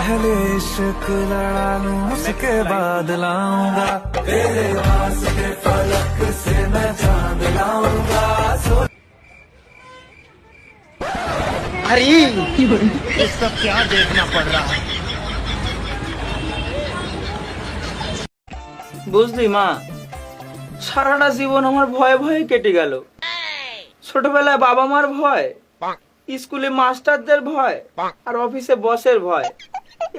पहले इश्क लड़ा लूं उसके बाद लाऊंगा तेरे वास्ते फलक से मैं चांद लाऊंगा। अरे ये सब क्या देखना पड़ रहा है। বুঝলি মা, সারাটা জীবন আমার ভয়ে ভয়ে কেটে গেল। ছোটবেলায় বাবা মার ভয়, স্কুলে মাস্টারদের ভয়, আর অফিসে বসের ভয়,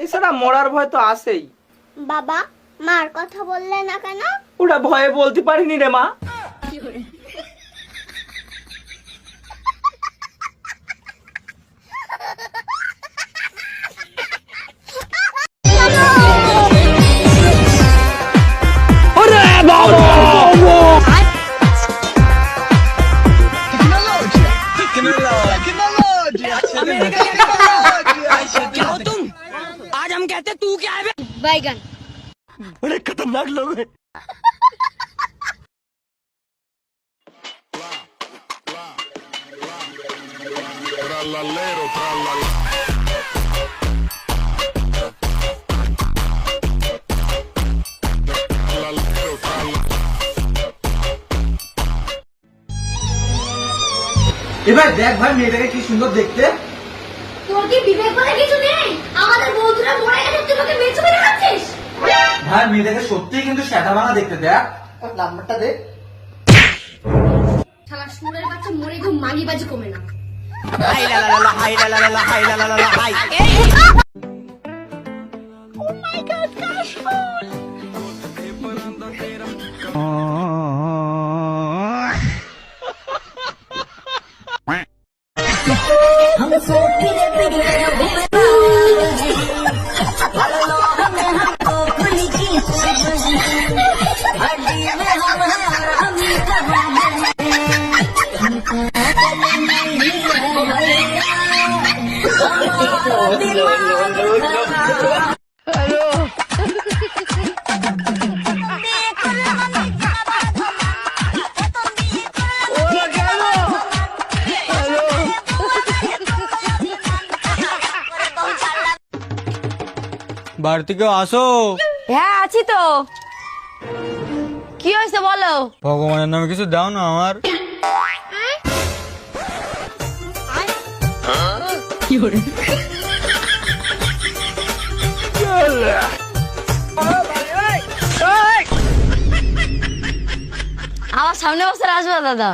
এছাড়া মরার ভয় তো আছেই। বাবা মার কথা বললে না কেন? ওটা ভয়ে বলতে পারিনি রে মা। क्या हो तुम? आज हम कहते तू क्या है? बैगन। बड़े खतरनाक लोग हैं। এবার দেখ ভাই মেয়েটাকে কি সুন্দর দেখতে। তোর কি বিবেক বলে কিছু নেই? আমাদের বন্ধুরা মরে গেছে তুই তোকে মেয়ে ছবি দেখাচ্ছিস? ভাই মেয়েটাকে সত্যিই কিন্তু শ্যাটা বানা দেখতে। দেখ নাম্বারটা দে। শালা সুরের বাচ্চা মরে গো মাগিবাজি কমে না। हाय ला ला ला हाय ला ला ला हाय ला ला ला हाय। বাড়ি কেউ আসো। হ্যাঁ আছি তো। কি হয়েছে বলো? ভগবানের নামে কিছু দাও না আমার। আমার সামনে বছর আসবে দাদা।